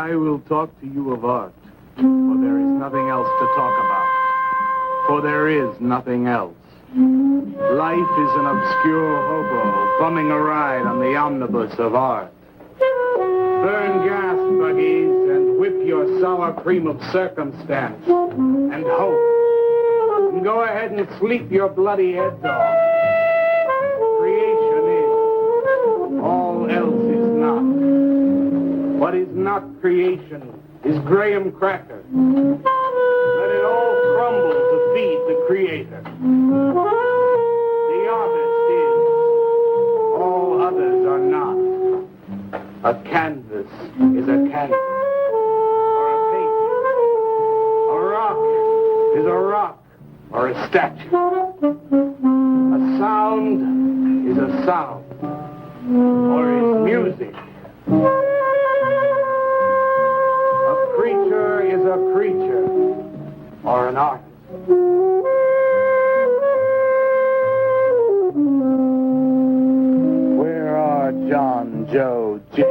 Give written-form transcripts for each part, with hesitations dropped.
I will talk to you of art, for there is nothing else to talk about. For there is nothing else. Life is an obscure hobo bumming a ride on the omnibus of art. Burn gas, buggies, and whip your sour cream of circumstance and hope. And go ahead and sleep your bloody heads off. Creation is. All else is not. What is not creation is graham cracker. Let it all crumble to feed the creator. The artist is. All others are not. A canvas is a canvas. Or a painting. A rock is a rock. Or a statue. A sound is a sound. Or is music. A creature is a creature. Or an artist. Where are John, Joe, Jake,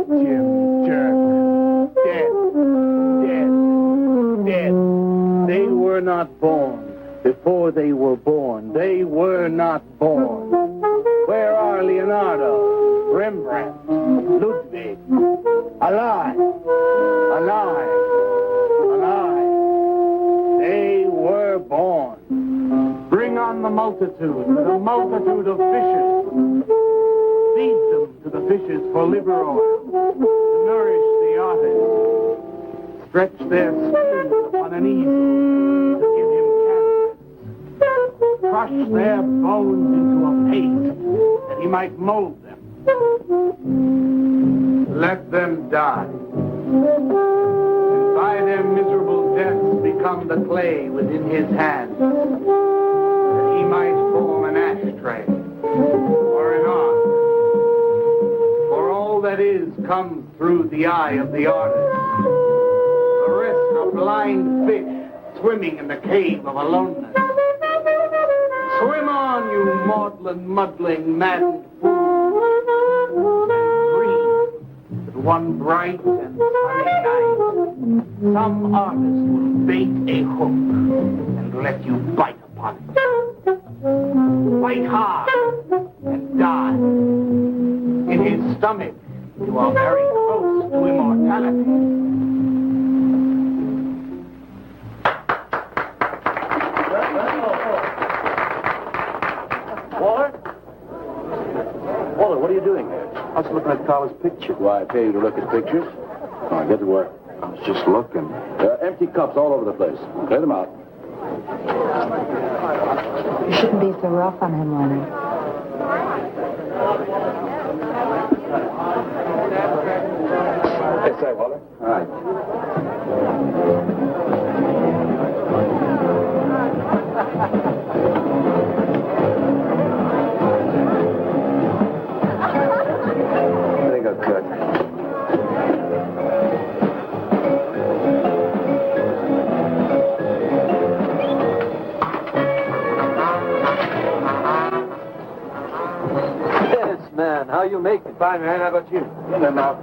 Jim, Jerk? Dead. Dead. Dead. They were not born. Before they were born, they were not born. Where are Leonardo, Rembrandt, Ludwig? Alive, alive, alive. They were born. Bring on the multitude with a multitude of fishes. Feed them to the fishes for liver oil, to nourish the artist. Stretch their skins upon an easel to give him canvas. Crush their bones into a paste that he might mold them. Let them die. And by their miserable deaths become the clay within his hands, that he might form an ashtray or an ark. For all that is comes through the eye of the artist. The rest are blind fish swimming in the cave of aloneness. Swim on, you maudlin, muddling, maddened fools, and breathe that one bright and sunny night some artist will bait a hook and let you bite upon it. Fight hard and die. In his stomach, you are very close to immortality. Walter, what are you doing here? I was looking at Carla's picture. Do I pay you to look at pictures? Come on, get to work. I was just looking. There are empty cups all over the place. Clear them out. You shouldn't be so rough on him, Leonard. Yes, sir, Walter. All right. There you go, Kurt. Yes, man. How you make it? Fine, man. How about you? In there now.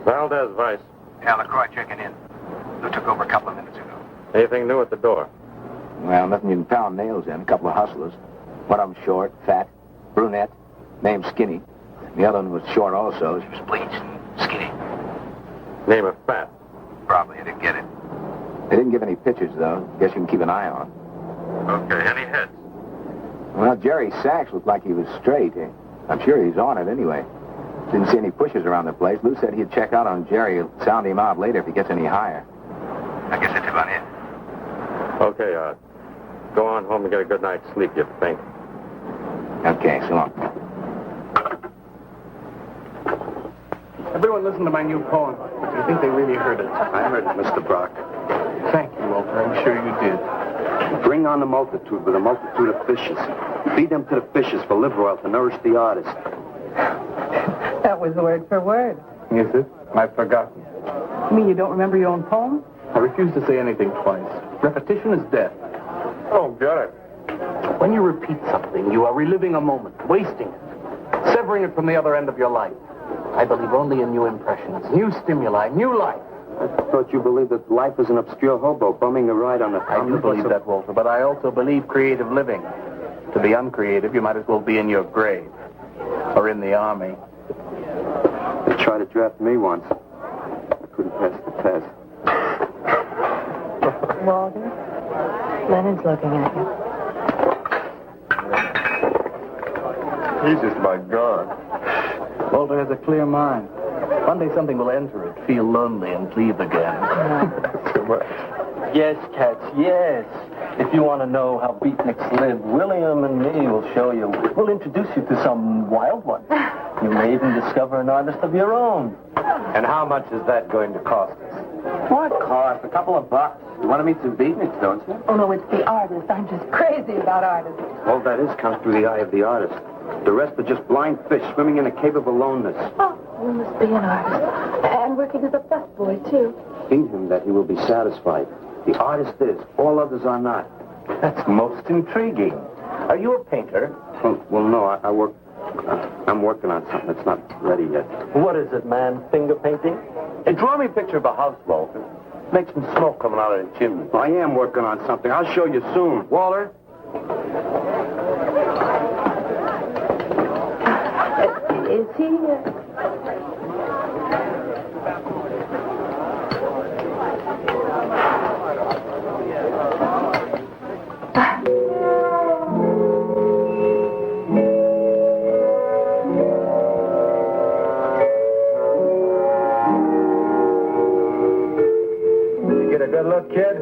Valdez, Vice. Yeah, LaCroix checking in. Lou took over a couple of minutes ago. Anything new at the door? Well, nothing you can pound nails in. A couple of hustlers. One of them short, fat, brunette, named Skinny. The other one was short also. She was bleached and skinny. Name of Fat. Probably I didn't get it. They didn't give any pictures, though. Guess you can keep an eye on. Okay, any heads? Well, Jerry Sachs looked like he was straight. I'm sure he's on it anyway. Didn't see any pushes around the place. Lou said he'd check out on Jerry. He'll sound him out later if he gets any higher. I guess that's about it. Okay, go on home and get a good night's sleep, you think. Okay, so long. Everyone listen to my new poem. Do you think they really heard it? I heard it, Mr. Brock. Thank you, Walter. I'm sure you did. Bring on the multitude with a multitude of fishes. Feed them to the fishes for liver oil to nourish the artist. That was word for word. Is it? I've forgotten. You mean you don't remember your own poem? I refuse to say anything twice. Repetition is death. Oh, got it. When you repeat something, you are reliving a moment, wasting it, severing it from the other end of your life. I believe only in new impressions, new stimuli, new life. I thought you believed that life is an obscure hobo bumming a ride on the... I do believe that, Walter, but I also believe creative living. To be uncreative, you might as well be in your grave. Or in the army. They tried to draft me once. I couldn't pass the test. Walter, Lennon's looking at you. He's just my god. Walter has a clear mind. One day something will enter it, feel lonely, and leave again. So much. Yes, cats, yes. If you want to know how beatniks live, William and me will show you. We'll introduce you to some wild ones. You may even discover an artist of your own. And how much is that going to cost us? What cost? A couple of bucks. You want to meet some beatniks, don't you? Oh, no, it's the artist. I'm just crazy about artists. All that is comes through the eye of the artist. The rest are just blind fish swimming in a cave of aloneness. Oh, you must be an artist. And working as a busboy, too. Feed him that he will be satisfied. The artist is. All others are not. That's most intriguing. Are you a painter? Well, no, I'm working on something that's not ready yet. What is it, man? Finger painting? Hey, draw me a picture of a house, Walter. Make some smoke coming out of the chimney. I am working on something. I'll show you soon. Walter? Is he... You get a good look, kid?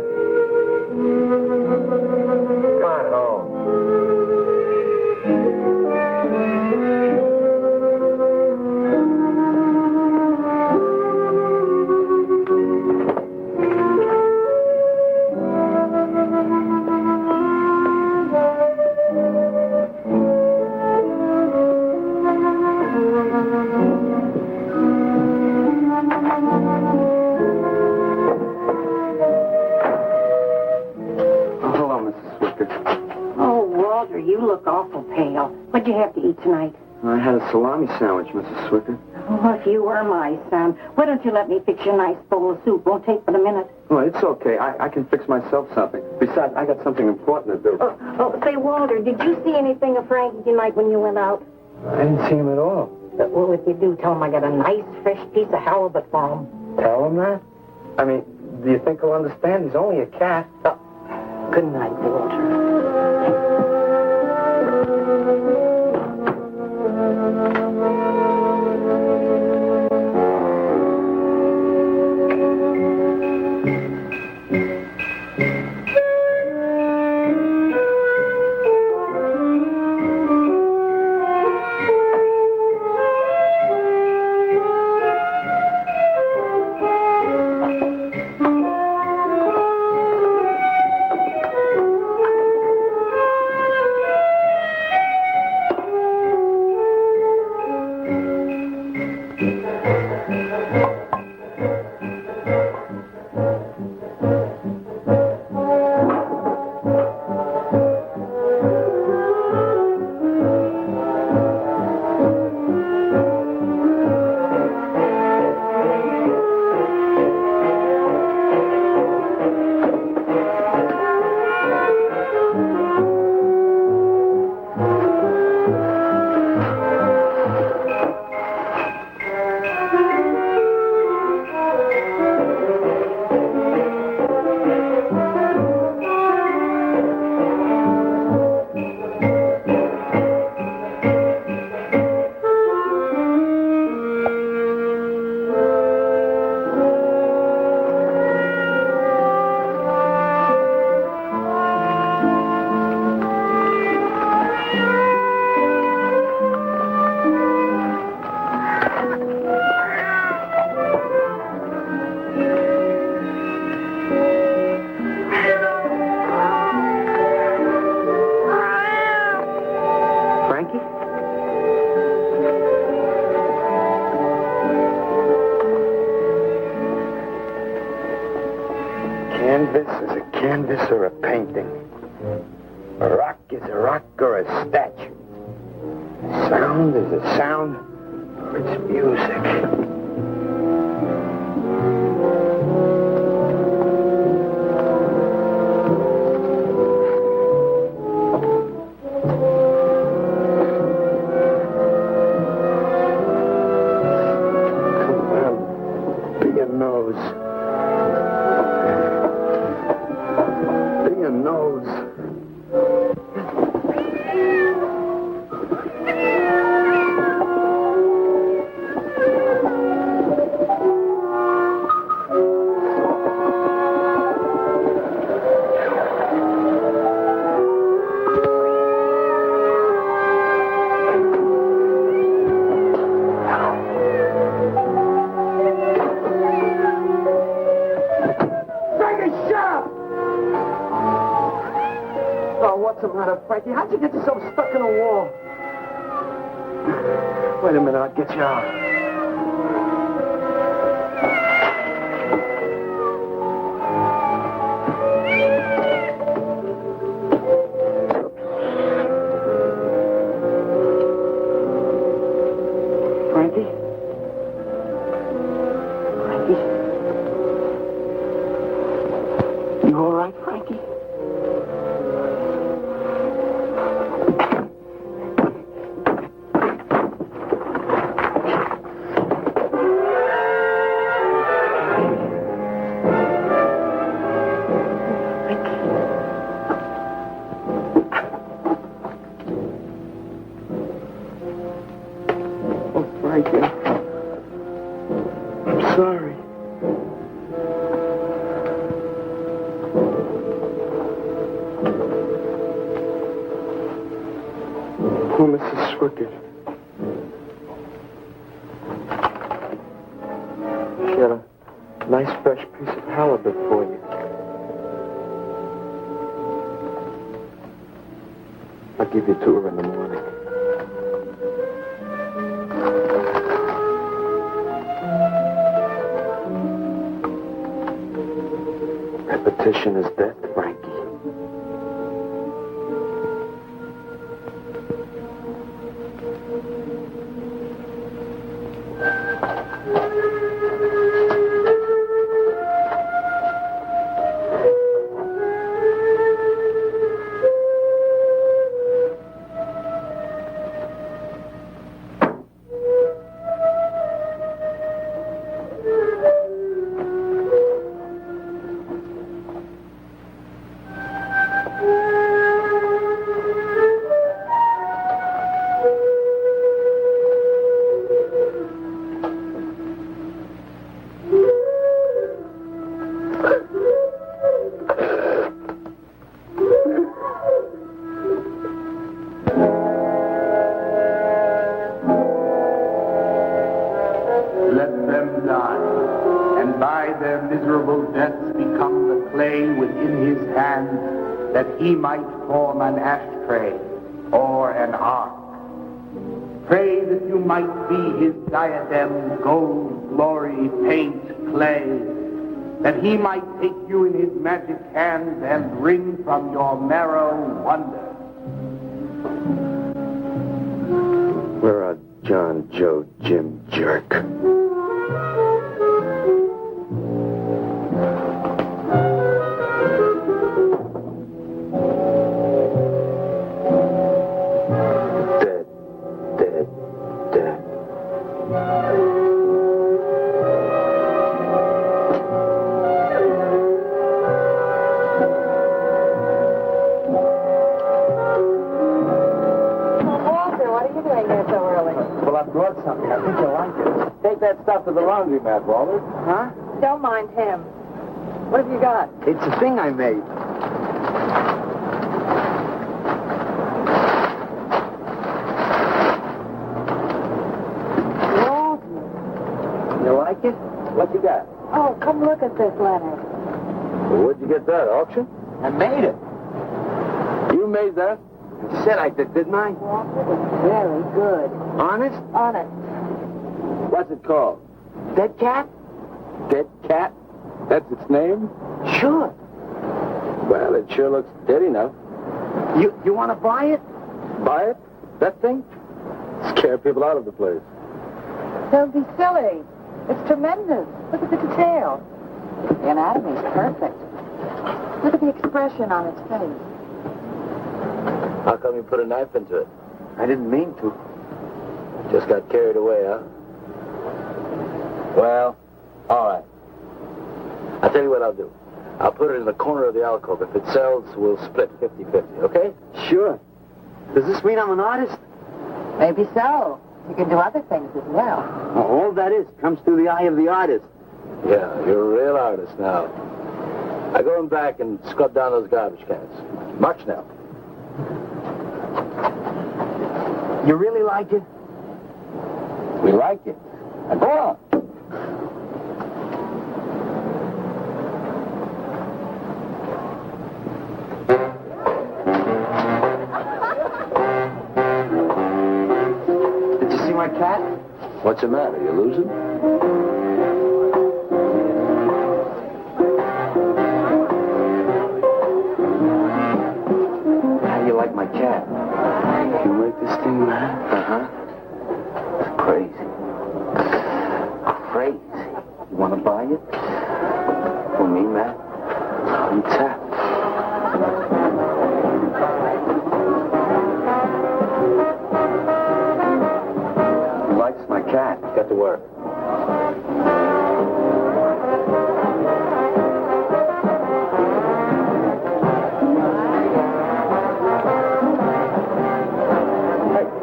Come on home. You look awful pale. What'd you have to eat tonight? I had a salami sandwich, Mrs. Swicker. Oh, if you were my son, why don't you let me fix you a nice bowl of soup? Won't take but a minute. Oh, it's okay. I can fix myself something. Besides, I got something important to do. Say, Walter, did you see anything of Frankie tonight when you went out? I didn't see him at all. Well, if you do, tell him I got a nice, fresh piece of halibut for him. Tell him that? I mean, do you think he'll understand? He's only a cat. Good night, Walter. sound? Is it sound? Or it's music? Frankie, how'd you get yourself stuck in a wall? Wait a minute, I'll get you out. Frankie? Frankie? You all right, Frankie? I'll give you to her in the morning. Repetition is death, Frankie. He might form an ashtray or an ark. Pray that you might be his diadem, gold, glory, paint, clay, that he might take you in his magic hands and wring from your marrow wonder. We're a John, Joe, Jim jerk. Something. I think you'll like it. Take that stuff to the laundromat, Walter. Huh? Don't mind him. What have you got? It's a thing I made. Walter. You like it? What you got? Oh, come look at this, Leonard. Well, where'd you get that, auction? I made it. You made that? You said I did, didn't I? Walter, it's very good. Honest? Honest. What's it called? Dead Cat? Dead Cat? That's its name? Sure. Well, it sure looks dead enough. You want to buy it? Buy it? That thing? Scare people out of the place. Don't be silly. It's tremendous. Look at the detail. The anatomy's perfect. Look at the expression on its face. How come you put a knife into it? I didn't mean to. Just got carried away, huh? Well, all right. I'll tell you what I'll do. I'll put it in the corner of the alcove. If it sells, we'll split 50-50, okay? Sure. Does this mean I'm an artist? Maybe so. You can do other things as well. All that is comes through the eye of the artist. Yeah, you're a real artist now. I go in back and scrub down those garbage cans. March now. You really like it? We like it. Now go on. Did you see my cat? What's the matter? You losing? How do you like my cat? You like this thing, man? Uh-huh. It's crazy. Crazy. You want to buy it? For me, man? On tap. He likes my cat. Get to work.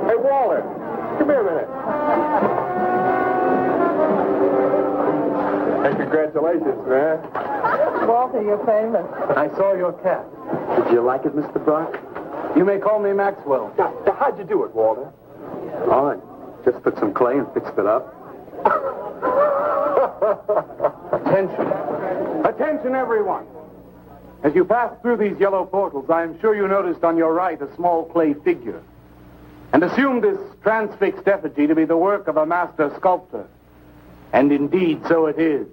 Hey, Walter, come here a minute. Hey, congratulations, man. Walter, you're famous. I saw your cat. Did you like it, Mr. Brock? You may call me Maxwell. Now, how'd you do it, Walter? All right. Just took some clay and fixed it up. Attention. Attention, everyone. As you pass through these yellow portals, I am sure you noticed on your right a small clay figure, and assumed this transfixed effigy to be the work of a master sculptor. And indeed, so it is.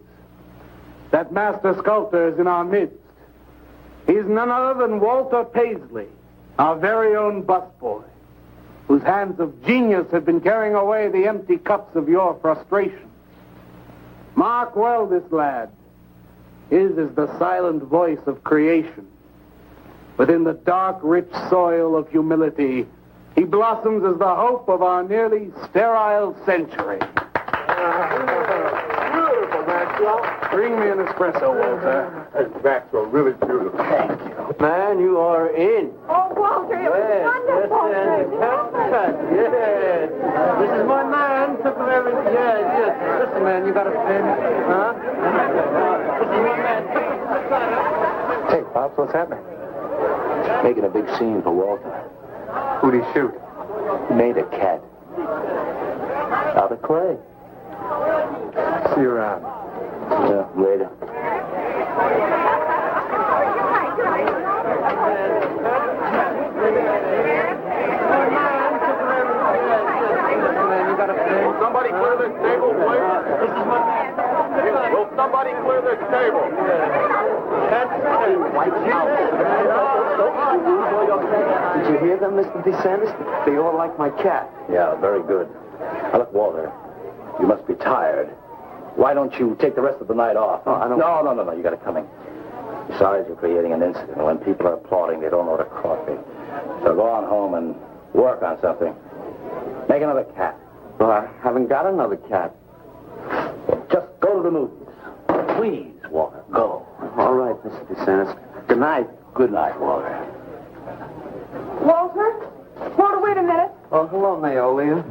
That master sculptor is in our midst. He is none other than Walter Paisley, our very own busboy, whose hands of genius have been carrying away the empty cups of your frustration. Mark well this lad. His is the silent voice of creation. Within the dark, rich soil of humility, he blossoms as the hope of our nearly sterile century. Beautiful, Maxwell. Bring me an espresso, Walter. Hey, Maxwell, really beautiful. Thank you. Man, you are in. Oh, Walter, it was wonderful. Yes. This is my man. Took him everything. Yes. Listen, man, you got a pen? Huh? This is my man. Hey, Pops, what's happening? Making a big scene for Walter. Who'd he shoot? Made a cat. Out of clay. See you around. Yeah, later. Somebody clear this table, please. Will somebody clear this table? Did you hear them, Mr. DeSantis? They all like my cat. Yeah, very good. Now, look, Walter, you must be tired. Why don't you take the rest of the night off? Oh, I don't... No, you got it coming. Besides, you're creating an incident. When people are applauding, they don't know what a coffee. So go on home and work on something. Make another cat. Well, I haven't got another cat. Well, just go to the movies. Please, Walter, go. All right, Mr. DeSantis. Good night. Good night, Walter. Walter, wait a minute. Oh, hello, Naolia.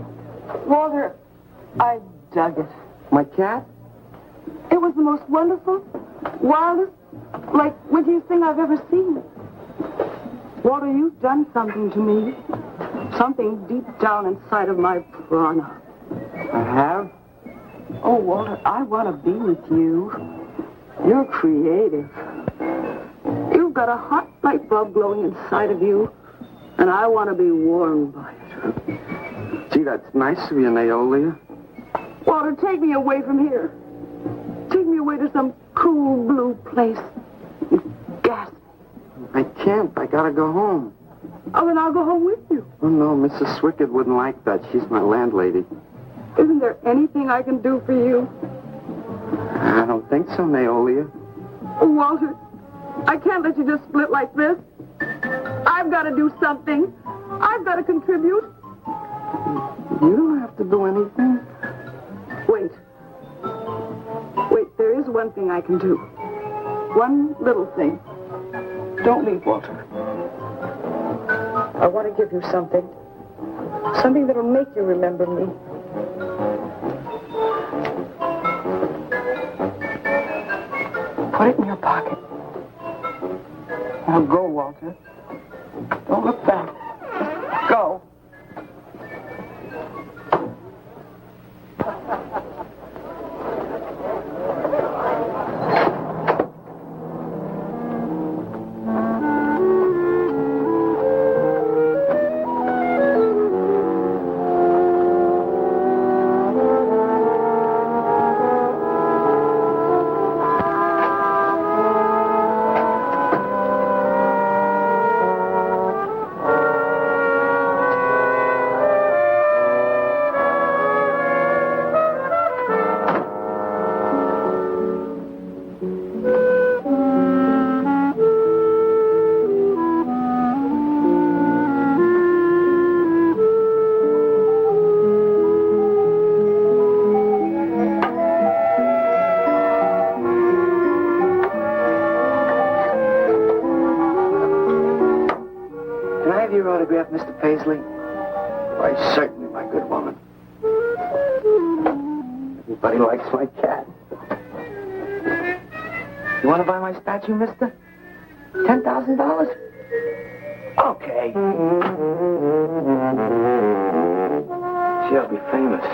Walter, I dug it. My cat? It was the most wonderful, wildest, like wittiest thing I've ever seen. Walter, you've done something to me. Something deep down inside of my prana. I have? Oh, Walter, I want to be with you. You're creative. You've got a hot light bulb glowing inside of you, and I want to be warmed by it. Gee, that's nice of you, Naolia. Walter, take me away from here. Take me away to some cool blue place. Gas me. I can't. I gotta go home. Oh, then I'll go home with you. Oh, no, Mrs. Swickett wouldn't like that. She's my landlady. Isn't there anything I can do for you? I don't think so, Naolia. Oh, Walter, I can't let you just split like this. I've got to do something. I've got to contribute. You don't have to do anything. Wait. Wait, there is one thing I can do. One little thing. Don't leave, Walter. I want to give you something. Something that'll make you remember me. Put it in your pocket. Now go, Walter. Don't look back. Just go. Autograph, Mr. Paisley? Why, certainly, my good woman. Everybody likes my cat. You want to buy my statue, mister? $10,000? Okay. She'll be famous.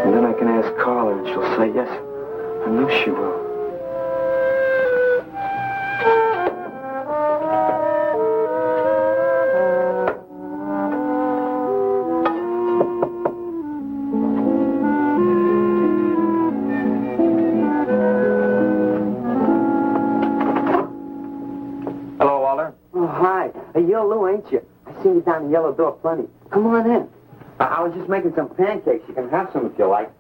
And then I can ask Carla and she'll say yes. I know she will. You're Lou, ain't you? I seen you down the yellow door plenty. Come on in. I was just making some pancakes. You can have some if you like.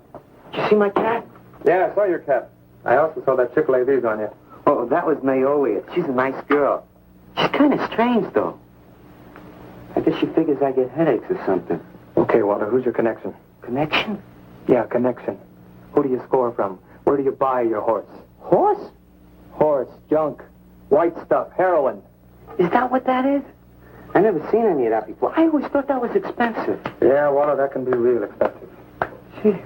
Did you see my cat? Yeah, I saw your cat. I also saw that chick lay these on you. Oh, that was Naolia. She's a nice girl. She's kind of strange, though. I guess she figures I get headaches or something. Okay, Walter, who's your connection? Connection? Yeah, connection. Who do you score from? Where do you buy your horse? Horse? Horse, junk, white stuff, heroin. Is that what that is? I never seen any of that before. I always thought that was expensive. Yeah, Walter, that can be real expensive. Gee.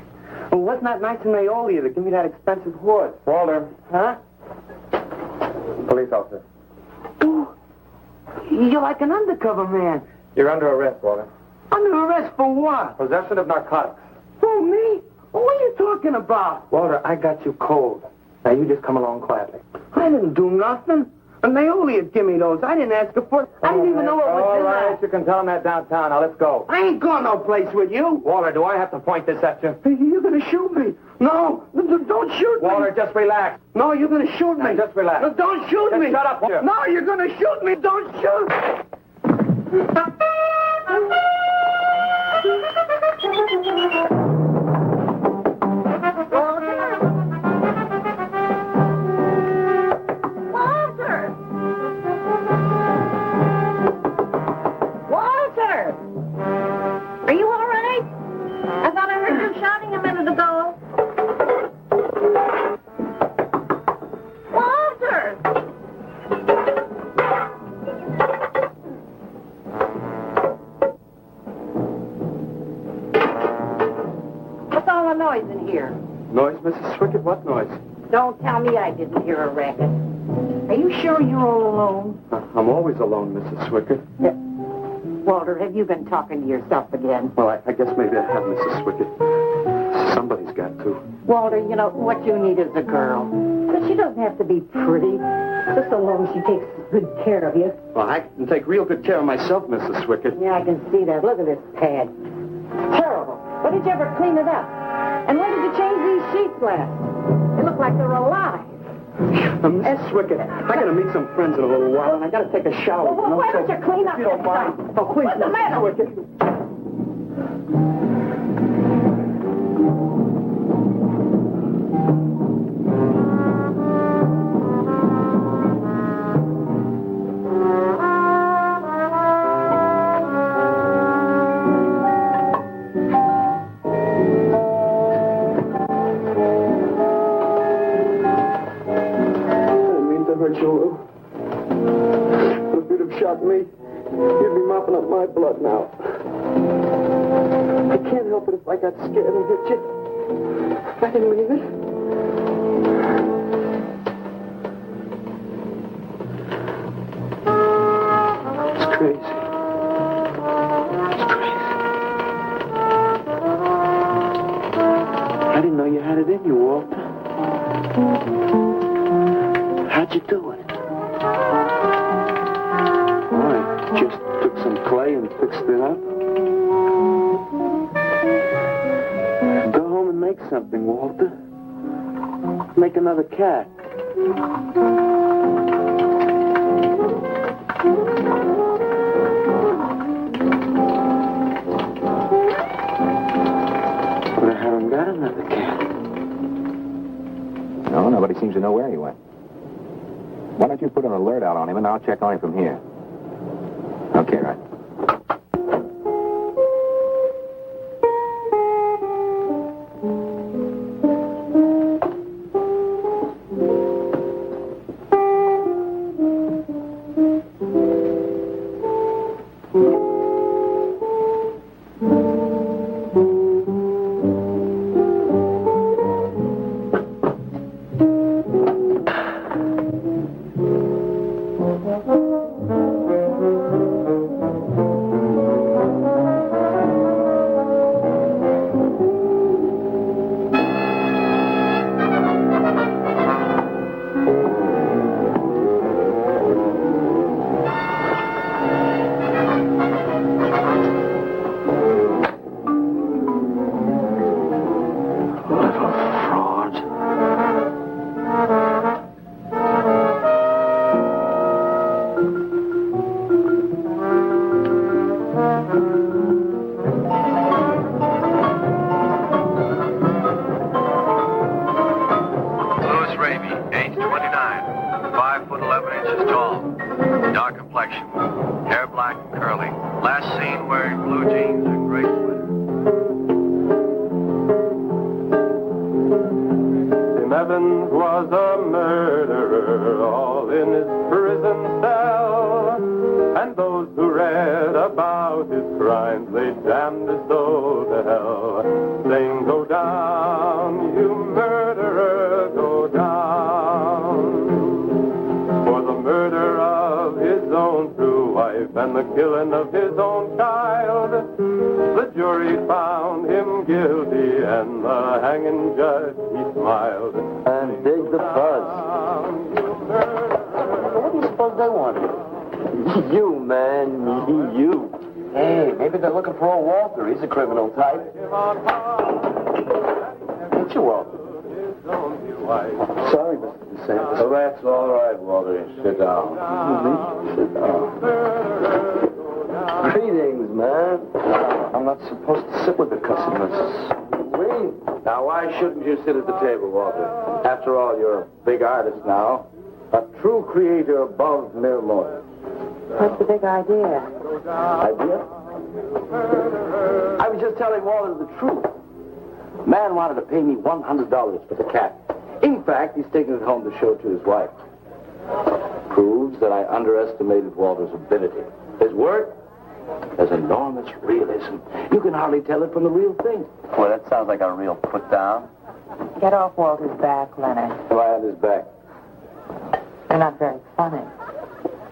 Well, wasn't that nice of Naolia to give me that expensive horse? Walter. Huh? Police officer. Ooh, you're like an undercover man. You're under arrest, Walter. Under arrest for what? Possession of narcotics. For me? What are you talking about? Walter, I got you cold. Now you just come along quietly. I didn't do nothing. And Naolia give me those. I didn't ask her for it. I didn't even know it was all in right, there. you can tell him that downtown. Now, let's go. I ain't going no place with you. Walter, do I have to point this at you? You're going to shoot me. No, don't shoot me. Walter, just relax. No, you're going to shoot me. Now, just relax. No, don't shoot Just me. shut up, Walter. No, you're going to shoot me. Don't shoot. Are you all right? I thought I heard you shouting a minute ago. Walter! What's all the noise in here? Noise, Mrs. Swickett? What noise? Don't tell me I didn't hear a racket. Are you sure you're all alone? I'm always alone, Mrs. Swickett. Walter, have you been talking to yourself again? Well, I guess maybe I have, Mrs. Swickett. Somebody's got to. Walter, you know, what you need is a girl. But she doesn't have to be pretty, just so long as she takes good care of you. Well, I can take real good care of myself, Mrs. Swickett. Yeah, I can see that. Look at this pad. Terrible. When did you ever clean it up? And when did you change these sheets last? They look like they're alive. Miss Swicket, I gotta meet some friends in a little while, and I gotta take a shower. Well, why don't you clean up If you don't this mind. stuff? Oh, please, What's the Miss matter? Swicket. If you'd have shot me, you'd be mopping up my blood now. I can't help it if I got scared and hit you. I didn't mean it. It's crazy. It's crazy. I didn't know you had it in you, Walter. How'd you do it? I just took some clay and fixed it up. Go home and make something, Walter. Make another cat. But I haven't got another cat. No, nobody seems to know where he went. Why don't you put an alert out on him, and I'll check on him from here. Okay, right. He's a criminal type. Ain't you, Walter? Sorry, Mr. DeSantis. Oh, that's all right, Walter. Sit down. Sit down. Greetings, man. I'm not supposed to sit with the customers. Wait. Now, why shouldn't you sit at the table, Walter? After all, you're a big artist now. A true creator above mere mortals. What's the big idea? Idea? I was just telling Walter the truth. Man wanted to pay me $100 for the cat. In fact, he's taking it home to show to his wife. Proves that I underestimated Walter's ability. His work has enormous realism. You can hardly tell it from the real thing. Well, that sounds like a real put down. Get off Walter's back, Leonard. Why on his back? You're not very funny.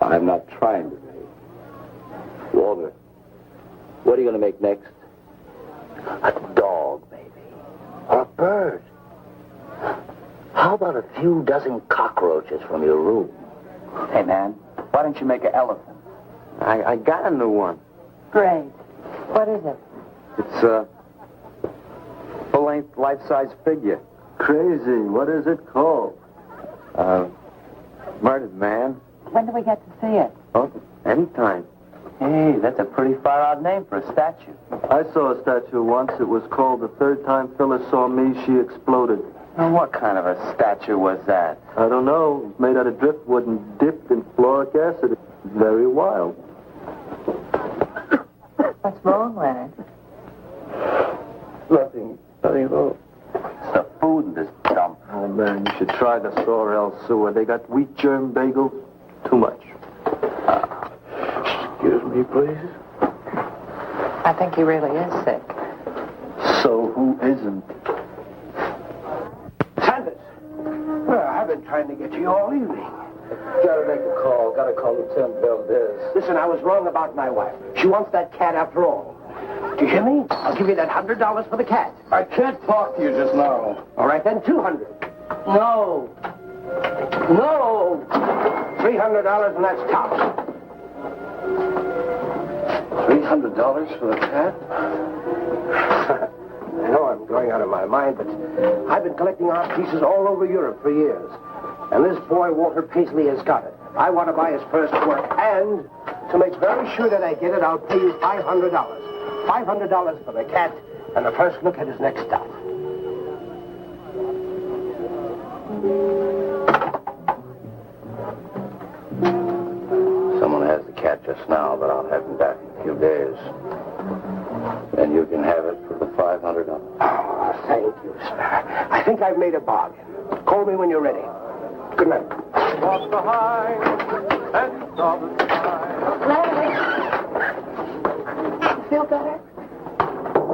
I'm not trying to be. Walter, what are you going to make next? A dog, maybe. Or a bird. How about a few dozen cockroaches from your room? Hey, man, why don't you make an elephant? I got a new one. Great. What is it? It's a full-length, life-size figure. Crazy. What is it called? Murdered man. When do we get to see it? Oh, anytime. Hey, that's a pretty far-out name for a statue. I saw a statue once. It was called The Third Time Phyllis Saw Me, She Exploded. Now, what kind of a statue was that? I don't know. It was made out of driftwood and dipped in fluoric acid. It's very wild. What's wrong, Leonard? Nothing at all. It's the food in this dump. Oh, man, you should try the Sorrel sewer. They got wheat germ bagels. Too much. Excuse me, please. I think he really is sick. So who isn't? Sanders! Well, I've been trying to get you all evening. Gotta make a call. Gotta call Lieutenant Valdez. Listen, I was wrong about my wife. She wants that cat after all. Do you hear me? I'll give you that $100 for the cat. I can't talk to you just now. All right, then, $200. No. No. $300, and that's tops. $300 for the cat? I know I'm going out of my mind, but I've been collecting art pieces all over Europe for years. And this boy, Walter Paisley, has got it. I want to buy his first work, and to make very sure that I get it, I'll pay you $500. $500 for the cat, and the first look at his next stuff. Someone has the cat just now, but I'll have him back in a few days. And you can have it for the $500. Oh, thank you, sir. I think I've made a bargain. Call me when you're ready. Good night. Walk behind and saw the sky. Leonard! You feel better?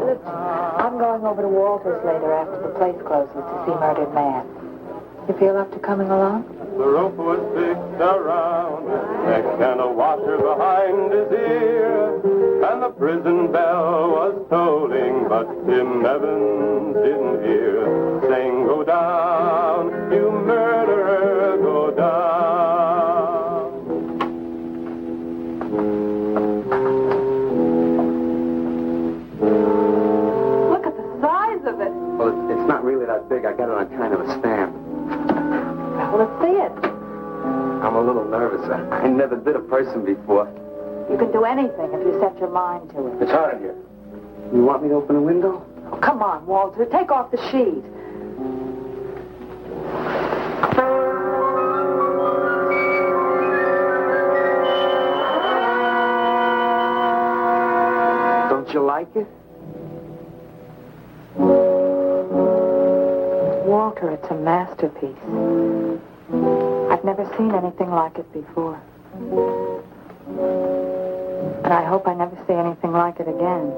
Listen, I'm going over to Walter's later after the place closes to see Murdered Man. You feel up to coming along? The rope was fixed around his neck and a washer behind his ear. And the prison bell was tolling, but Tim Evans didn't hear. Saying, go down, you murderer, go down. Look at the size of it. Well, it's not really that big. I got it on kind of a stand. Well, let's see it. I'm a little nervous. I never did a person before. You can do anything if you set your mind to it. It's hot in here. You want me to open a window? Oh, come on, Walter. Take off the sheet. Don't you like it? Walter, it's a masterpiece. I've never seen anything like it before. And I hope I never see anything like it again.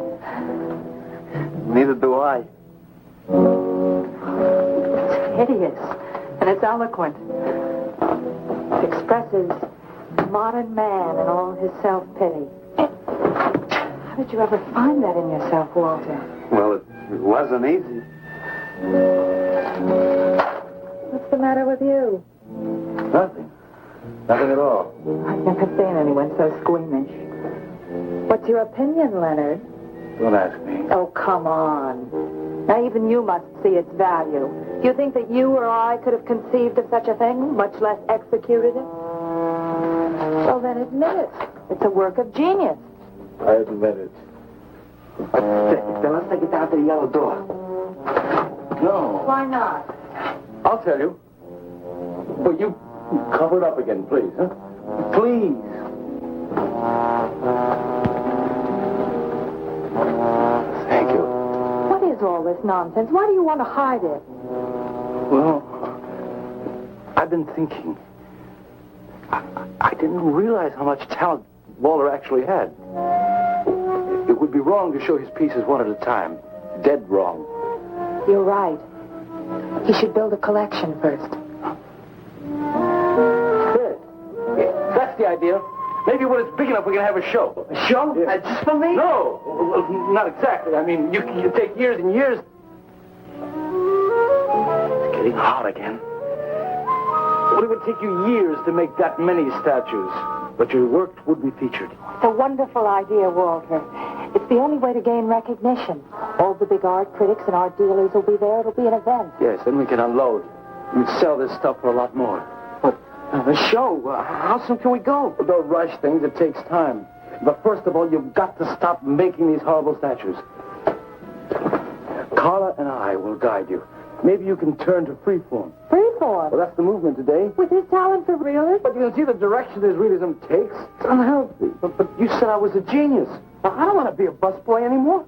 Neither do I. It's hideous, and it's eloquent. It expresses modern man and all his self-pity. How did you ever find that in yourself, Walter? Well, it wasn't easy. What's the matter with you? Nothing. Nothing at all. I've never seen anyone so squeamish. What's your opinion, Leonard? Don't ask me. Oh, come on. Now, even you must see its value. Do you think that you or I could have conceived of such a thing, much less executed it? Well, then admit it. It's a work of genius. I admit it. Then let's take it down to the yellow door. No. Why not? I'll tell you. But you cover it up again, please, huh? Please. Thank you. What is all this nonsense? Why do you want to hide it? Well, I've been thinking. I didn't realize how much talent Walter actually had. It would be wrong to show his pieces one at a time. Dead wrong. You're right. He should build a collection first. Good. That's the idea. Maybe when it's big enough, we can have a show. A show? Yeah. Just for me? No, well, not exactly. I mean, you take years and years. It's getting hot again. Well, it would take you years to make that many statues, but your work would be featured. It's a wonderful idea, Walter. It's the only way to gain recognition. All the big art critics and art dealers will be there. It'll be an event. Yes, then we can unload. You'd sell this stuff for a lot more. The show. How soon can we go? Don't rush things. It takes time. But first of all, you've got to stop making these horrible statues. Carla and I will guide you. Maybe you can turn to freeform. Freeform? Well, that's the movement today. With his talent for realism? But you can see the direction his realism takes. It's unhealthy. But you said I was a genius. I don't want to be a busboy anymore.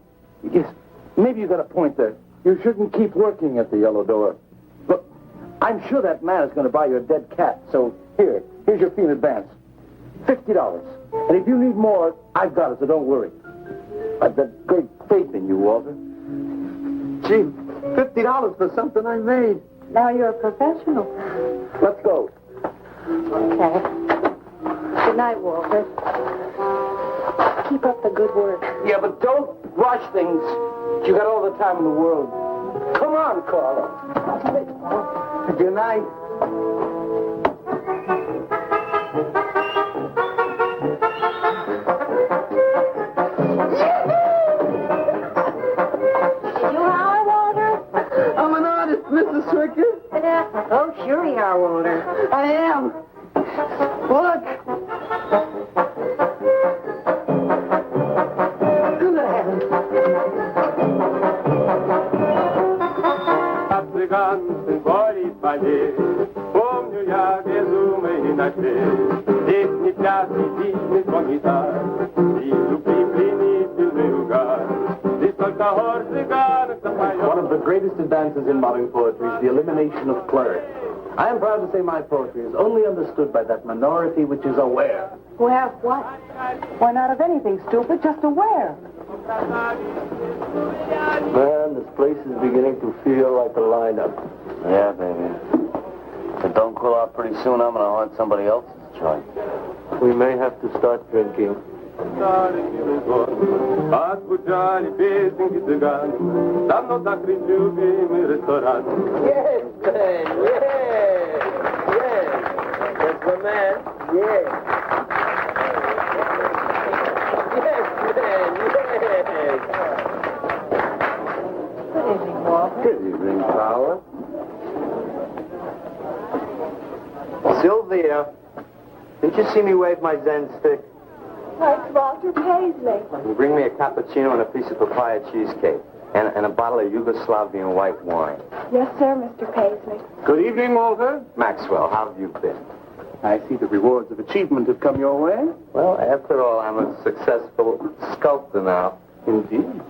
Yes, maybe you got a point there. You shouldn't keep working at the Yellow Door. Look, I'm sure that man is going to buy you a dead cat. So here's your fee in advance. $50. And if you need more, I've got it, so don't worry. I've got great faith in you, Walter. Gee, $50 for something I made. Now you're a professional. Let's go. Okay. Good night, Walter. Keep up the good work. Yeah, but don't rush things. You got all the time in the world. Come on, Carla. Good night. Did you holler, Walter? I'm an artist, Mrs. Surchart. Oh, sure you are, Walter. I am. Look. Африканцы полипали, помню я безумный ночей. Здесь не пляс, здесь не звон гитар, и любви пленительный угар. Здесь только хор цыганок запоет. One of the greatest advances in modern poetry is the elimination of clergy. I am proud to say my poetry is only understood by that minority which is aware. Aware of what? Why, not of anything, stupid, just aware. Man, this place is beginning to feel like a lineup. Yeah, baby. If it don't cool off pretty soon, I'm going to haunt somebody else's joint. We may have to start drinking. Отзвучали песенки цыган, давно закрыт любимый ресторан. Yes, man, yes, yes. That's my man, yes. Yes, man, yes. Good evening, Walter. Good evening, Carla. Sylvia, didn't you see me wave my Zen stick? Oh, it's Walter Paisley. Bring me a cappuccino and a piece of papaya cheesecake. And a bottle of Yugoslavian white wine. Yes, sir, Mr. Paisley. Good evening, Walter. Maxwell, how have you been? I see the rewards of achievement have come your way. Well, after all, I'm a successful sculptor now. Indeed.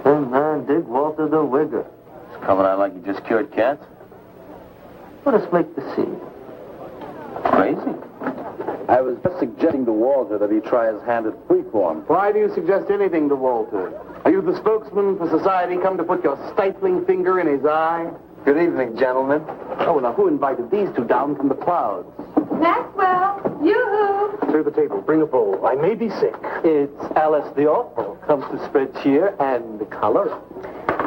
Hey, man, dig Walter the Wigger. It's coming out like he just cured cancer. What a flake to see. Crazy. I was just suggesting to Walter that he try his hand at freeform. Why do you suggest anything to Walter? Are you the spokesman for society come to put your stifling finger in his eye? Good evening, gentlemen. Oh, now who invited these two down from the clouds? Maxwell, yoo-hoo. Clear the table. Bring a bowl. I may be sick. It's Alice the Awful. Comes to spread cheer and color.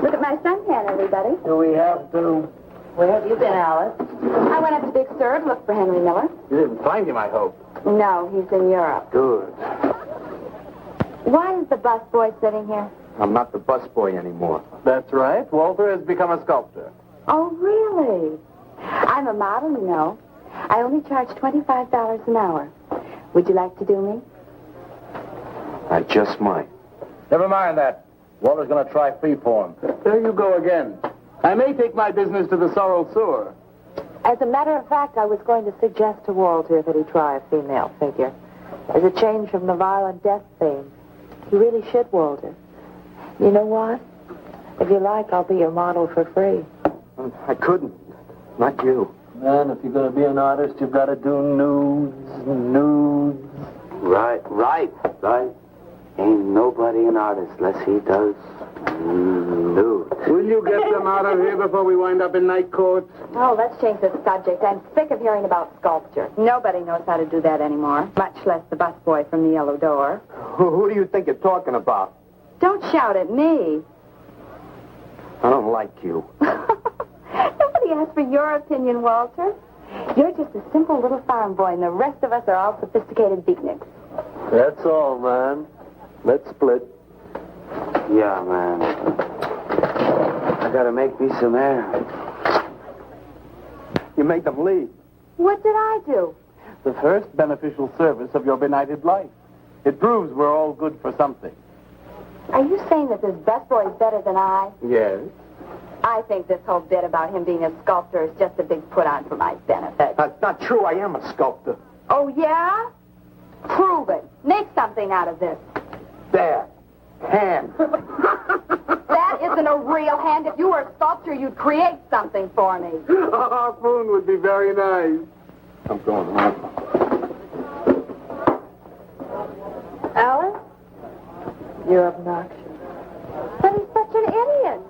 Look at my suntan, everybody. Do we have to... Where have you been, Alice? I went up to Big Sur to look for Henry Miller. You didn't find him, I hope. No, he's in Europe. Good. Why is the busboy sitting here? I'm not the busboy anymore. That's right. Walter has become a sculptor. Oh, really? I'm a model, you know. I only charge $25 an hour. Would you like to do me? I just might. Never mind that. Walter's going to try freeform. There you go again. I may take my business to the Sorrel Sewer. As a matter of fact, I was going to suggest to Walter that he try a female figure. As a change from the violent death theme. He really should, Walter. You know what? If you like, I'll be your model for free. I couldn't. Not you. Man, if you're going to be an artist, you've got to do nudes. Right. Ain't nobody an artist unless he does nude. Will you get them out of here before we wind up in night court? Oh, let's change the subject. I'm sick of hearing about sculpture. Nobody knows how to do that anymore, much less the busboy from the Yellow Door. Who do you think you're talking about? Don't shout at me. I don't like you. Nobody asked for your opinion, Walter. You're just a simple little farm boy, and the rest of us are all sophisticated beatniks. That's all, man. Let's split. Yeah, man. I gotta make me some air. You made them leave. What did I do? The first beneficial service of your benighted life. It proves we're all good for something. Are you saying that this busboy is better than I? Yes. I think this whole bit about him being a sculptor is just a big put-on for my benefit. That's not true. I am a sculptor. Oh, yeah? Prove it. Make something out of this. There. Hand. That isn't a real hand. If you were a sculptor, you'd create something for me. A harpoon would be very nice. I'm going around. Alan? You're obnoxious. But he's such an idiot.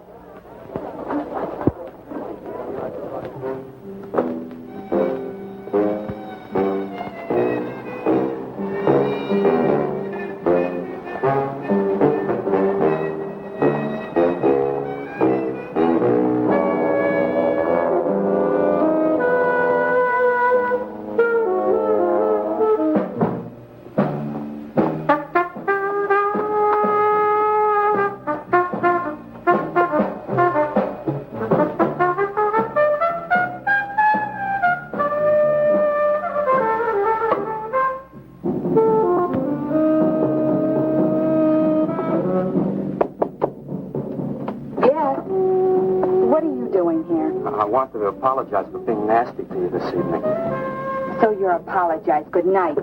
I wanted to apologize for being nasty to you this evening. So you're apologized. Good night.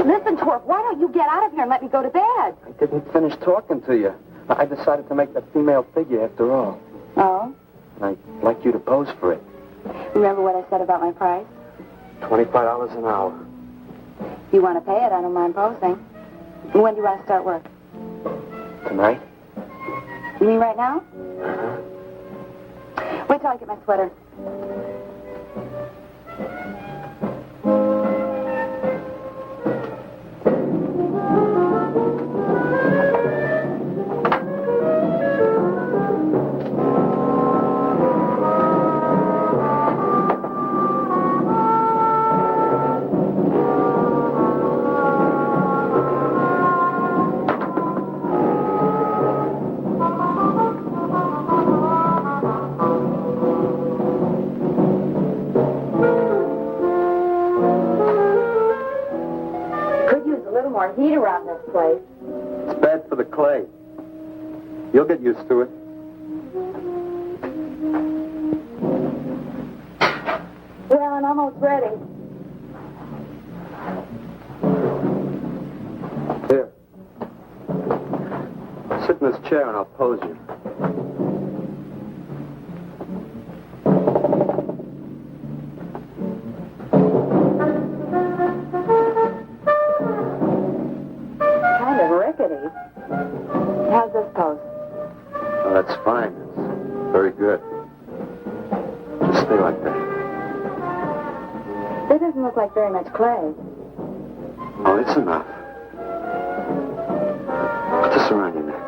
Listen, Torp, why don't you get out of here and let me go to bed? I didn't finish talking to you. I decided to make that female figure after all. Oh? And I'd like you to pose for it. Remember what I said about my price? $25 an hour. If you want to pay it, I don't mind posing. When do you want to start work? Tonight? You mean right now? Wait till I get my sweater. Heat around this place. It's bad for the clay. You'll get used to it. Well, I'm almost ready. Here. Sit in this chair and I'll pose you. How's this pose? Oh, that's fine. It's very good. Just stay like that. This doesn't look like very much clay. Oh, it's enough. Put this around your neck.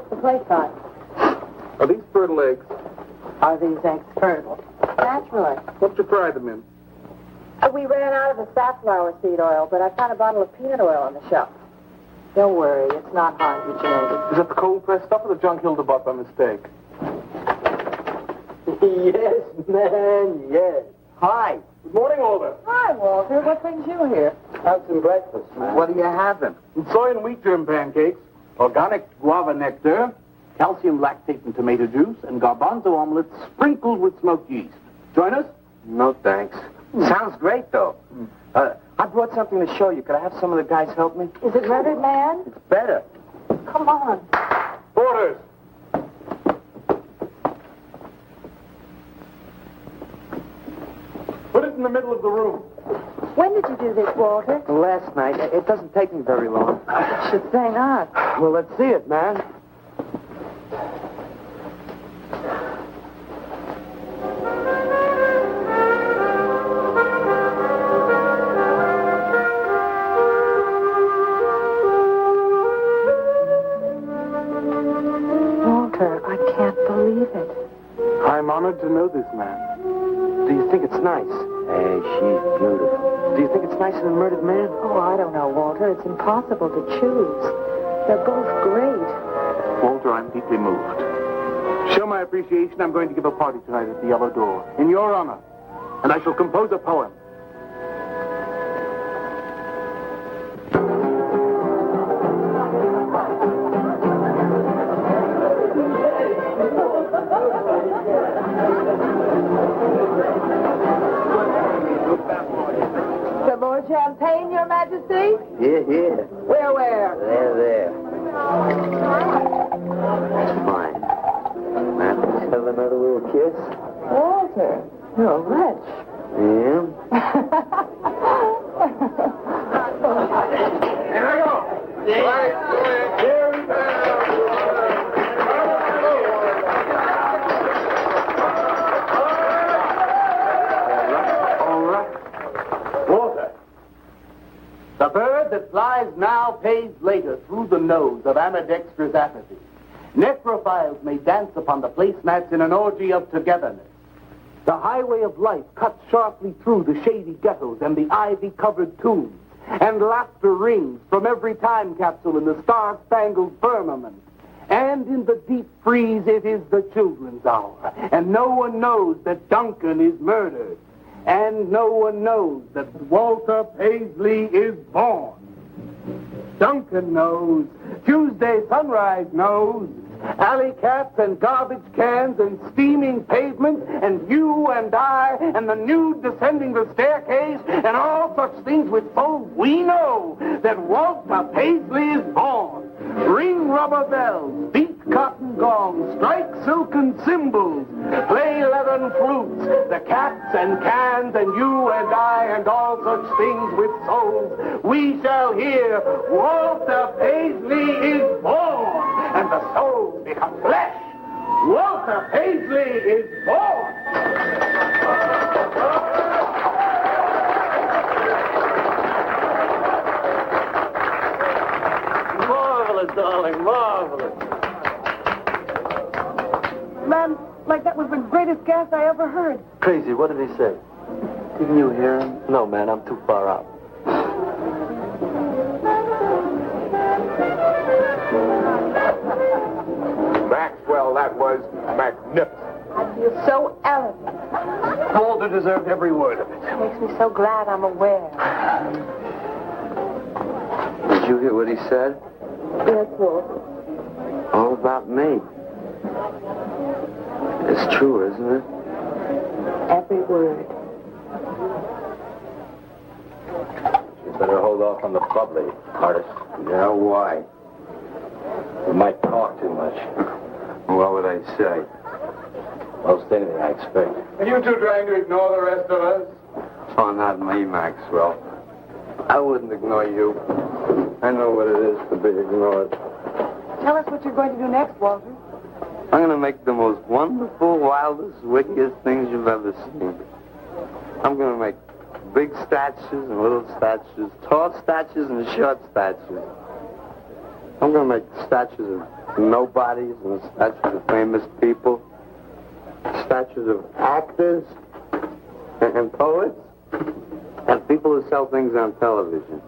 The plate pot. Are these fertile eggs? Are these eggs fertile? Naturally. What'd you fry them in? We ran out of the safflower seed oil, but I found a bottle of peanut oil on the shelf. Don't worry, it's not hydrogenated. Is that the cold pressed stuff or the junk Hilda bought by mistake? Yes, man, yes. Hi. Good morning, Walter. Hi, Walter. What brings you here? Have some breakfast, man. What are you having? Soy and wheat germ pancakes, organic guava nectar, calcium lactate and tomato juice, and garbanzo omelets sprinkled with smoked yeast. Join us? No, thanks. Sounds great, though. I brought something to show you. Could I have some of the guys help me? Is it rendered, man? It's better. Come on. Orders. Put it in the middle of the room. When did you do this, Walter? Last night. It doesn't take me very long. I should say not. Well, let's see it, man. honored to know this man. Do you think it's nice? Hey, she's beautiful. Do you think it's nicer than Murdered Man? Oh, I don't know, Walter. It's impossible to choose. They're both great. Walter, I'm deeply moved. Show my appreciation, I'm going to give a party tonight at the Yellow Door, in your honor. And I shall compose a poem. Some more champagne, Your Majesty? Here. Where? There. That's fine. Man, let's have another little kiss. Walter, you're a wretch. Yeah? Here I go. All right. Walter. The bird that flies now pays later through the nose of ambidextrous apathy. Necrophiles may dance upon the placemats in an orgy of togetherness. The highway of life cuts sharply through the shady ghettos and the ivy-covered tombs, and laughter rings from every time capsule in the star-spangled firmament. And in the deep freeze, it is the children's hour, and no one knows that Duncan is murdered, and no one knows that Walter Paisley is born. Duncan knows. Tuesday sunrise knows. Alley cats and garbage cans and steaming pavements and you and I and the nude descending the staircase and all such things with full we know that Walter Paisley is born. Ring rubber bells, beat cotton gongs, strike silken cymbals, play leathern flutes, the cats and cans and you and I and all such things with souls. We shall hear Walter Paisley is born, and the souls become flesh. Walter Paisley is born. Marvelous, darling, marvelous. Man, like that was the greatest gas I ever heard. Crazy, what did he say? Didn't you hear him? No, man, I'm too far out. Maxwell, that was magnificent. I feel so elegant. Walter deserved every word of it. It makes me so glad I'm aware. Did you hear what he said? Yes, Walter. All about me. It's true, isn't it? Every word. You better hold off on the bubbly, artist. Yeah, why? You might talk too much. What would I say? Most anything, I expect. Are you two trying to ignore the rest of us? Oh, not me, Maxwell. I wouldn't ignore you. I know what it is to be ignored. Tell us what you're going to do next, Walter. I'm going to make the most wonderful, wildest, wickedest things you've ever seen. I'm going to make big statues and little statues, tall statues and short statues. I'm going to make statues of nobodies and statues of famous people, statues of actors and poets and people who sell things on television,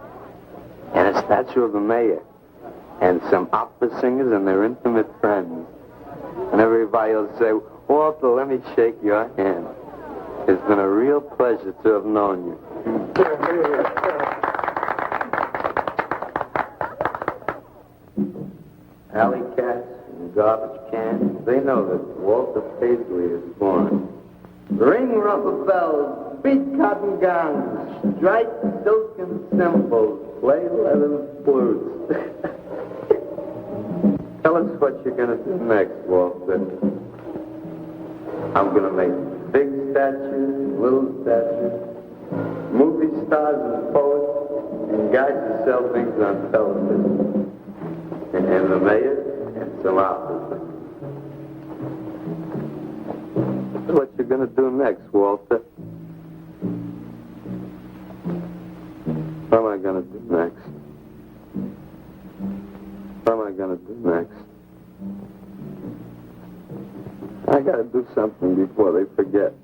and a statue of the mayor and some opera singers and their intimate friends. And everybody will say, Walter, let me shake your hand. It's been a real pleasure to have known you. Alley cats and garbage cans, they know that Walter Paisley is born. Ring rubber bells, beat cotton gowns, strike silken cymbals, play leathern flutes. Tell us what you're going to do next, Walter. I'm going to make big statues, little statues, movie stars and poets, and guys who sell things on television. And the mayor and some officers. What you going to do next, Walter? What am I going to do next? What am I going to do next? I I gotta do something before they forget.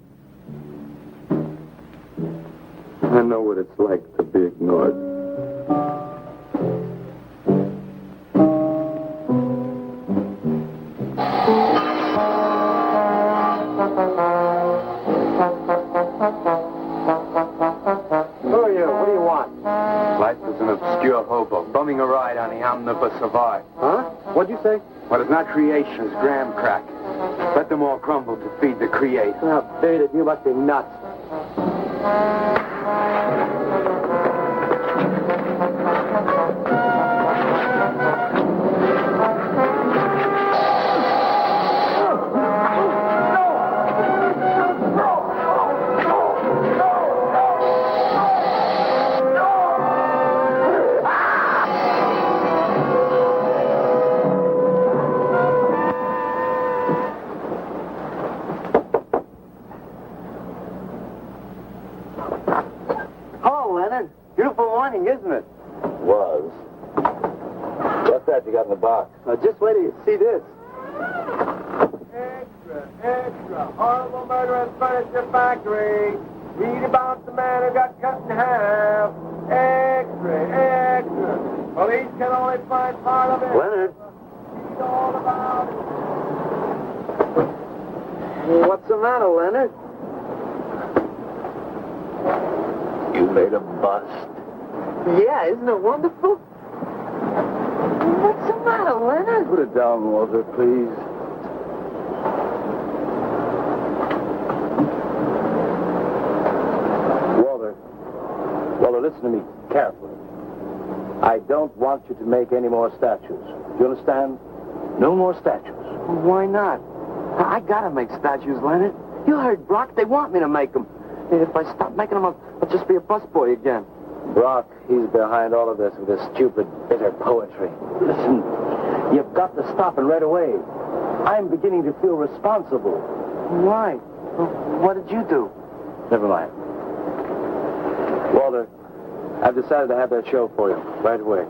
I know what it's like to be ignored. Who are you? What do you want? Life is an obscure hobo, bumming a ride on the omnibus of art. Huh? What'd you say? What is not creation is graham crack. Let them all crumble to feed the creator. Oh, beat it. You must be nuts. Isn't it? Was. What's that you got in the box? Just wait till you see this. Extra, extra. Horrible murder at furniture factory. Read about the man who got cut in half. Extra, extra. Police can only find part of it. Leonard. Read all about it. What's the matter, Leonard? You made a bust. Yeah, isn't it wonderful? What's the matter, Leonard? Put it down, Walter, please. Walter, listen to me carefully. I don't want you to make any more statues. Do you understand? No more statues. Well, why not? I gotta make statues, Leonard. You heard Brock. They want me to make them. If I stop making them, I'll just be a busboy again. Brock, he's behind all of this with his stupid, bitter poetry. Listen, you've got to stop it right away. I'm beginning to feel responsible. Why? What did you do? Never mind. Walter, I've decided to have that show for you right away.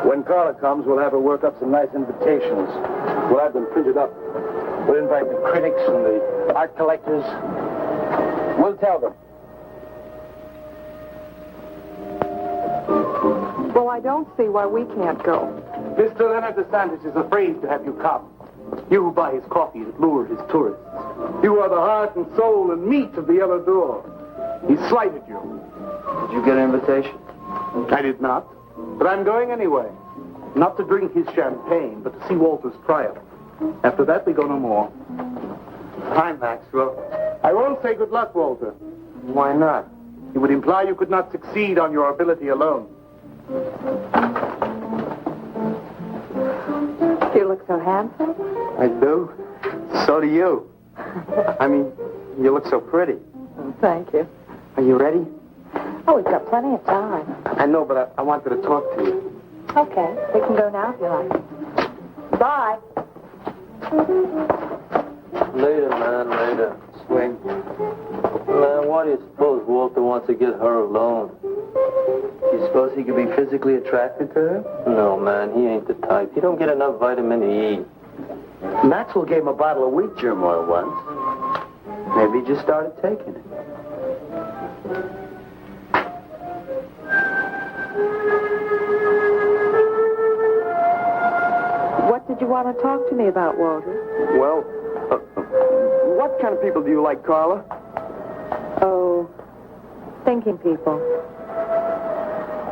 When Carla comes, we'll have her work up some nice invitations. We'll have them printed up. We'll invite the critics and the art collectors. We'll tell them. Well, I don't see why we can't go. Mr. Leonard DeSantis is afraid to have you come. You who buy his coffee and lure his tourists. You are the heart and soul and meat of the Yellow Door. He slighted you. Did you get an invitation? I did not. But I'm going anyway. Not to drink his champagne, but to see Walter's triumph. After that, we go no more. Hi, Maxwell. I won't say good luck, Walter. Why not? It would imply you could not succeed on your ability alone. You look so handsome. I do. So do you. I mean, you look so pretty. Thank you. Are you ready? Oh, we've got plenty of time. I know, but I wanted to talk to you. Okay, we can go now if you like. Bye. Later, man, later. Swing. Man, why do you suppose Walter wants to get her alone? You suppose he could be physically attracted to her? No, man, he ain't the type. He don't get enough vitamin E. Maxwell gave him a bottle of wheat germ oil once. Maybe he just started taking it. What did you want to talk to me about, Walter? Well, what kind of people do you like, Carla? Oh, thinking people.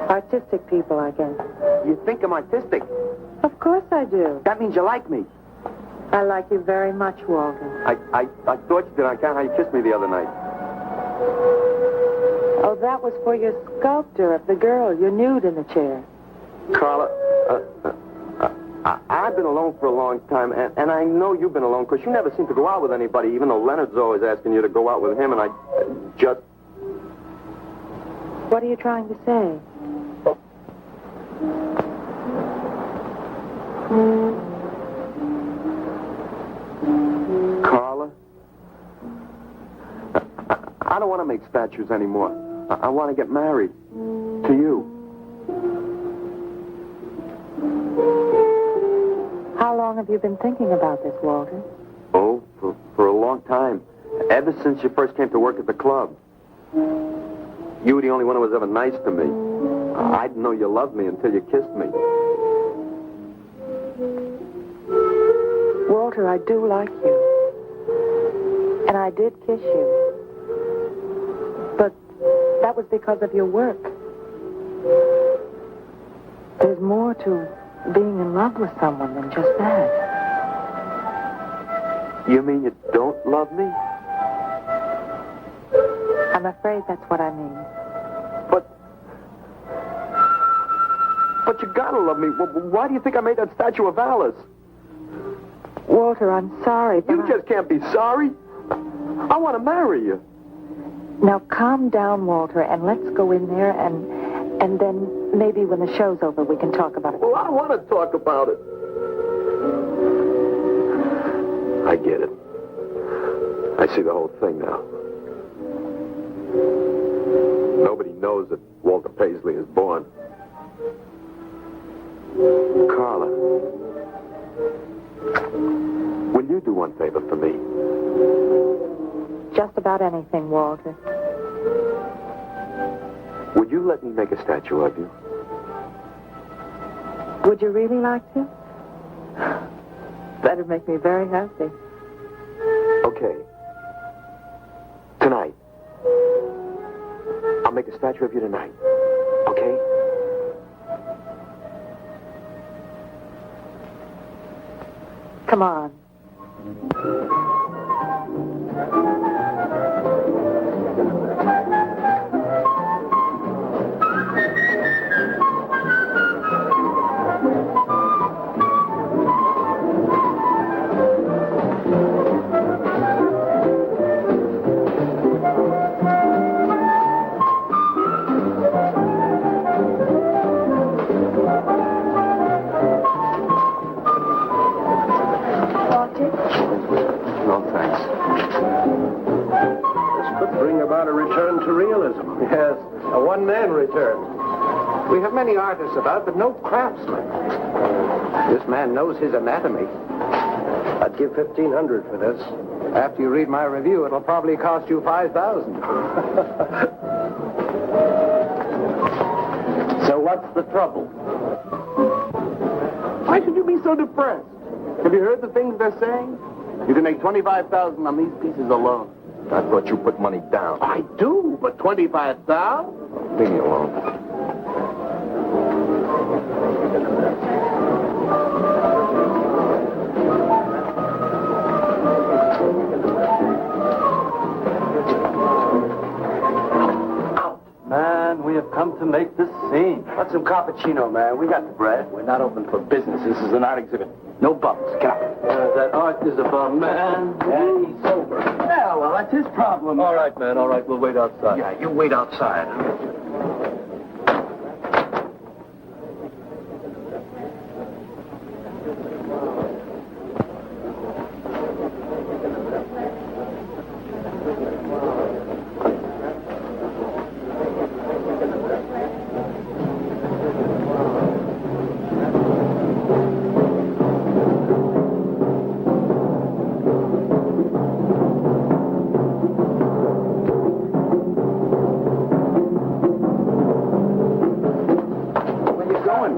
Artistic people, I guess. You think I'm artistic. Of course I do. That means you like me. I like you very much, Walter. I thought you did. I can't how you kissed me the other night. Oh, that was for your sculptor of the girl you nude in the chair. Carla, I've been alone for a long time, and I know you've been alone, because you never seem to go out with anybody, even though Leonard's always asking you to go out with him, and I just... What are you trying to say? Carla, I don't want to make statues anymore. I want to get married. To you. How long have have you been thinking about this, Walter? Oh, for a long time. Ever since you first came to work at the club. You were the only one who was ever nice to me. I didn't know you loved me until you kissed me. Walter, I do like you. And I did kiss you. But that was because of your work. There's more to being in love with someone than just that. You mean you don't love me? I'm afraid that's what I mean. But you gotta love me. Why do you think I made that statue of Alice? Walter, I'm sorry, but You just can't be sorry. I want to marry you. Now calm down, Walter, and let's go in there and then maybe when the show's over we can talk about it. Well, I don't want to talk about it. I get it. I see the whole thing now. Nobody knows that Walter Paisley is born. Carla, will you do one favor for me? Just about anything, Walter. Would you let me make a statue of you? Would you really like to? That'd make me very happy. Okay. Tonight. I'll make a statue of you tonight. Okay? Come on. No, thanks. This could bring about a return to realism. Yes, a one-man return. We have many artists about, but no craftsmen. This man knows his anatomy. I'd give $1,500 for this. After you read my review, it'll probably cost you $5,000. So what's the trouble? Why should you be so depressed? Have you heard the things they're saying? You can make $25,000 on these pieces alone. I thought you put money down. I do, but $25,000? Leave me alone. Man, we have come to make this scene. Want some cappuccino, man? We got the bread. We're not open for business. This is an art exhibit. No bumps. Get out. That art is a bum, man. And he's sober. Yeah, well, that's his problem. All right, man, all right. We'll wait outside. Yeah, you wait outside.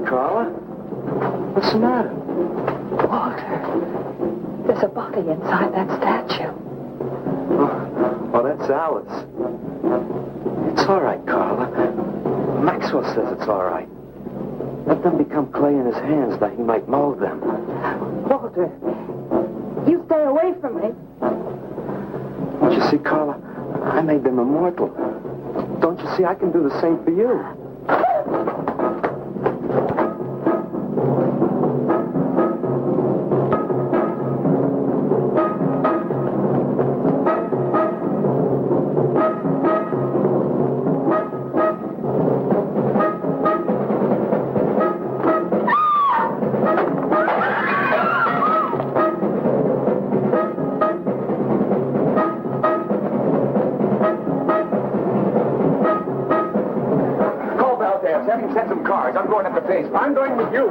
Carla? What's the matter? Walter, there's a body inside that statue. Oh, that's Alice. It's all right, Carla. Maxwell says it's all right. Let them become clay in his hands that he might mold them. Walter, you stay away from me. Don't you see, Carla? I made them immortal. Don't you see, I can do the same for you. cars. I'm going up the pace. I'm going with you.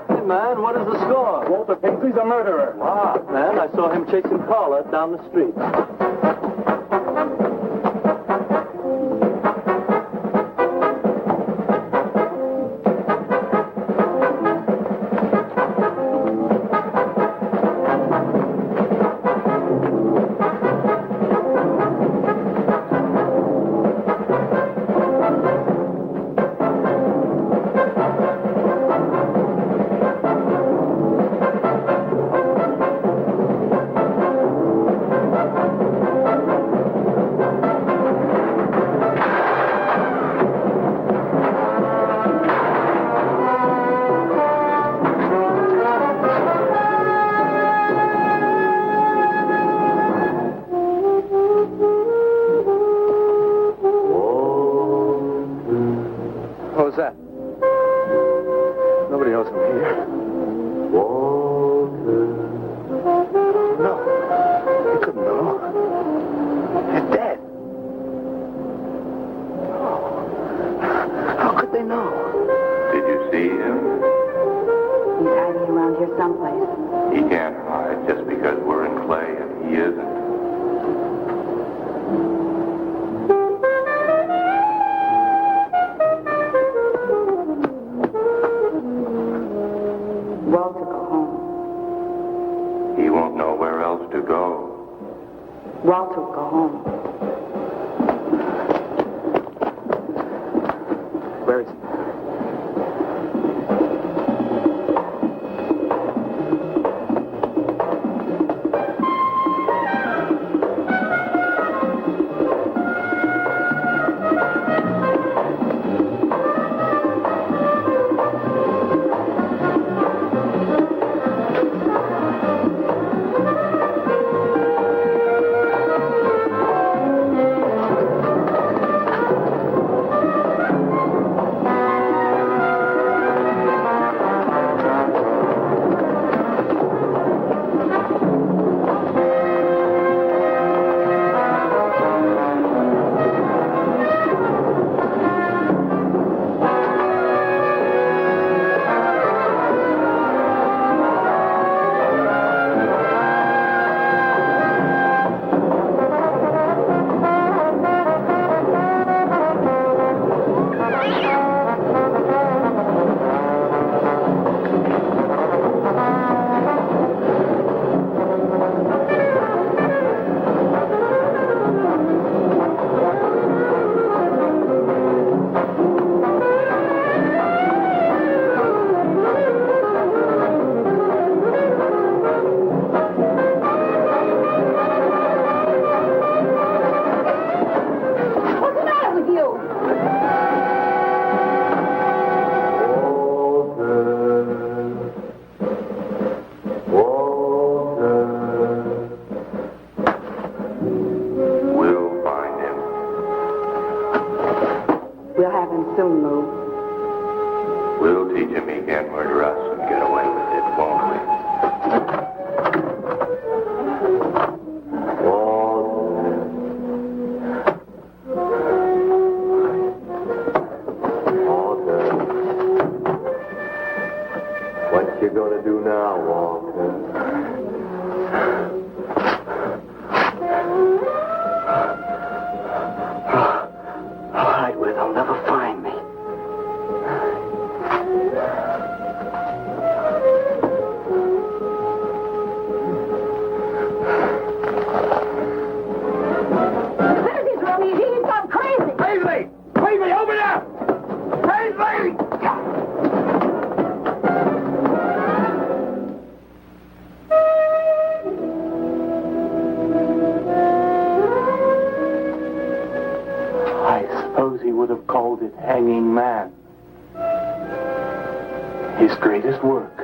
Hey, man, what is the score? Walter Paisley's a murderer. Wow, man, I saw him chasing Carla down the street. What was that? Nobody knows I'm here. Walter. No. They couldn't know. They're dead. How could they know? Did you see him? He's hiding around here someplace. He can't hide just because we're in clay and he isn't. Walter, go home. He won't know where else to go. Walter, go home. Where is he? We'll have him soon, Lou. We'll teach him he can't murder us and get away with it, won't we? What you gonna do now, Walter? I'll hide where they'll never find me. He's wrong. He's gone crazy. Paisley! Paisley, open up! Paisley! I suppose he would have called it Hanging Man. His greatest work.